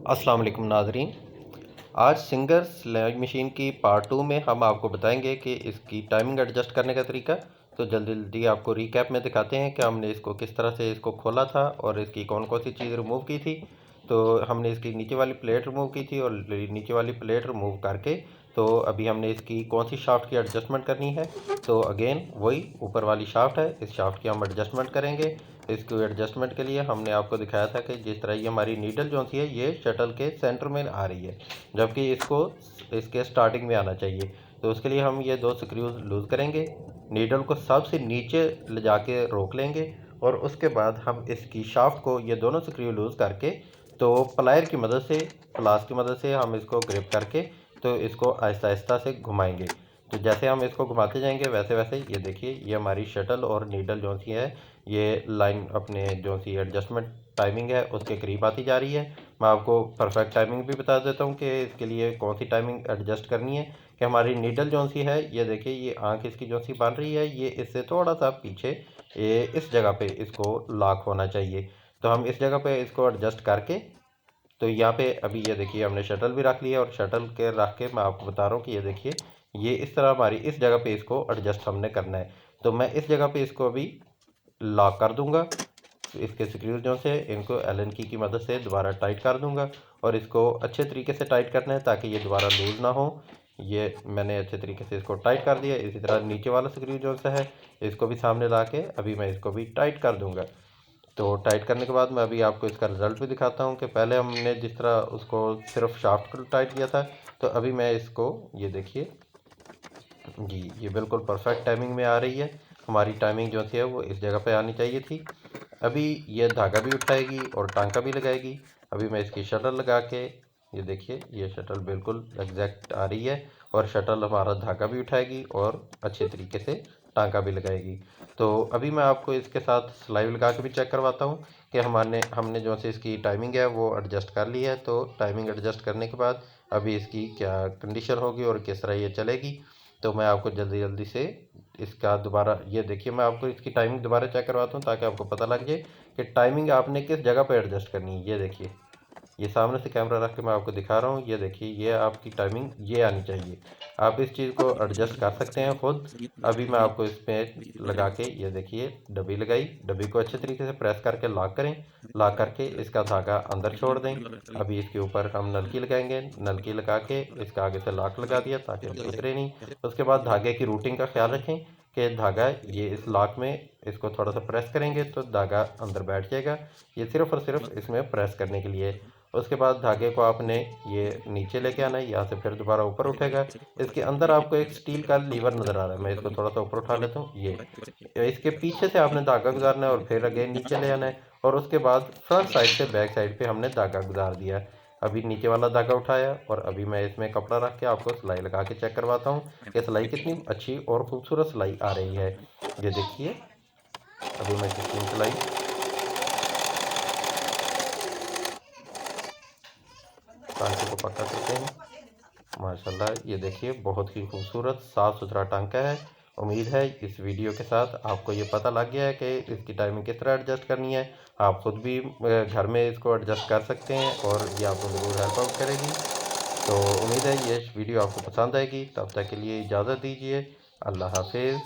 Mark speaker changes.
Speaker 1: अस्सलाम वालेकुम नाज़रीन। आज सिंगर स्लैग मशीन की पार्ट 2 में हम आपको बताएंगे कि इसकी टाइमिंग एडजस्ट करने का तरीका। तो जल्दी जल्दी आपको रिकैप में दिखाते हैं कि हमने इसको किस तरह से इसको खोला था और इसकी कौन कौन सी चीज़ रिमूव की थी। तो हमने इसकी नीचे वाली प्लेट रिमूव की थी और नीचे वाली प्लेट रिमूव करके तो अभी हमने इसकी कौन सी शाफ्ट की एडजस्टमेंट करनी है। तो अगेन वही ऊपर वाली शाफ्ट है, इस शाफ्ट की हम एडजस्टमेंट करेंगे। इसको एडजस्टमेंट के लिए हमने आपको दिखाया था कि जिस तरह ये हमारी नीडल जो सी है ये शटल के सेंटर में आ रही है, जबकि इसको इसके स्टार्टिंग में आना चाहिए। तो उसके लिए हम ये दो स्क्रूज लूज़ करेंगे, नीडल को सबसे नीचे ले जाके रोक लेंगे और उसके बाद हम इसकी शाफ्ट को ये दोनों स्क्रू लूज़ करके तो प्लायर की मदद से, प्लास की मदद से हम इसको ग्रिप करके तो इसको आहिस्ता आहिस्ता से घुमाएंगे। तो जैसे हम इसको घुमाते जाएंगे वैसे वैसे ये देखिए ये हमारी शटल और नीडल जो सी है ये लाइन अपने जो सी एडजस्टमेंट टाइमिंग है उसके करीब आती जा रही है। मैं आपको परफेक्ट टाइमिंग भी बता देता हूँ कि इसके लिए कौन सी टाइमिंग एडजस्ट करनी है। कि हमारी नीडल जो सी है ये देखिए ये आंख इसकी जो सी बन रही है ये इससे थोड़ा सा पीछे ये इस जगह पे इसको लॉक होना चाहिए। तो हम इस जगह पे इसको एडजस्ट करके तो यहाँ पे अभी ये देखिए हमने शटल भी रख लिया और शटल के रख के मैं आपको बता रहा हूँ कि ये देखिए ये इस तरह हमारी इस जगह पे इसको एडजस्ट हमने करना है। तो मैं इस जगह पे इसको अभी लॉक कर दूंगा, इसके स्क्रूज जो से इनको एलन की मदद से दोबारा टाइट कर दूंगा और इसको अच्छे तरीके से टाइट करना है ताकि ये दोबारा लूज़ ना हो। ये मैंने अच्छे तरीके से इसको टाइट कर दिया। इसी तरह नीचे वाला स्क्रू जो सा है इसको भी सामने ला के अभी मैं इसको भी टाइट कर दूंगा। तो टाइट करने के बाद मैं अभी आपको इसका रिज़ल्ट भी दिखाता हूँ कि पहले हमने जिस तरह उसको सिर्फ शाफ्ट को टाइट किया था तो अभी मैं इसको ये देखिए जी ये बिल्कुल परफेक्ट टाइमिंग में आ रही है। हमारी टाइमिंग जो थी है वो इस जगह पे आनी चाहिए थी। अभी ये धागा भी उठाएगी और टांका भी लगाएगी। अभी मैं इसकी शटल लगा के ये देखिए ये शटल बिल्कुल एग्जैक्ट आ रही है और शटल हमारा धागा भी उठाएगी और अच्छे तरीके से टांका भी लगाएगी। तो अभी मैं आपको इसके साथ सिलाई लगा के भी चेक करवाता हूँ कि हमने जो से इसकी टाइमिंग है वो एडजस्ट कर ली है। तो टाइमिंग एडजस्ट करने के बाद अभी इसकी क्या कंडीशन होगी और किस तरह ये चलेगी तो मैं आपको जल्दी जल्दी से इसका दोबारा ये देखिए मैं आपको इसकी टाइमिंग दोबारा चेक करवाता हूँ ताकि आपको पता लग जाए कि टाइमिंग आपने किस जगह पर एडजस्ट करनी है। ये देखिए ये सामने से कैमरा रख के मैं आपको दिखा रहा हूँ। ये देखिए ये आपकी टाइमिंग ये आनी चाहिए। आप इस चीज़ को एडजस्ट कर सकते हैं खुद। अभी मैं आपको इसमें लगा के ये देखिए डब्बी लगाई, डब्बी को अच्छे तरीके से प्रेस करके लॉक करें, लॉक करके इसका धागा अंदर छोड़ दें। अभी इसके ऊपर हम नलकी लगाएंगे, नलकी लगा के इसका आगे से लॉक लगा दिया ताकि हम उतरे नहीं। उसके बाद धागे की रूटिंग का ख्याल रखें कि धागा ये इस लॉक में इसको थोड़ा सा प्रेस करेंगे तो धागा अंदर बैठ जाएगा। ये सिर्फ और सिर्फ इसमें प्रेस करने के लिए। उसके बाद धागे को आपने ये नीचे लेके आना है, यहाँ से फिर दोबारा ऊपर उठेगा। इसके अंदर आपको एक स्टील का लीवर नज़र आ रहा है, मैं इसको थोड़ा सा ऊपर उठा लेता हूँ। ये इसके पीछे से आपने धागा गुजारना है और फिर अगेन नीचे ले आना है और उसके बाद फ्रंट साइड से बैक साइड पे हमने धागा गुजार दिया है। अभी नीचे वाला धागा उठाया और अभी मैं इसमें कपड़ा रख के आपको सिलाई लगा के चेक करवाता हूँ कि सिलाई कितनी अच्छी और खूबसूरत सिलाई आ रही है। ये देखिए अभी मैं कितनी सिलाई टांके को पक्का करते हैं। माशाल्लाह ये देखिए बहुत ही खूबसूरत साफ़ सुथरा टांका है। उम्मीद है इस वीडियो के साथ आपको ये पता लग गया है कि इसकी टाइमिंग किस तरह एडजस्ट करनी है। आप खुद भी घर में इसको एडजस्ट कर सकते हैं और ये आपको ज़रूर हेल्प आउट करेगी। तो उम्मीद है ये वीडियो आपको पसंद आएगी। तब तक के लिए इजाज़त दीजिए। अल्लाह हाफिज़।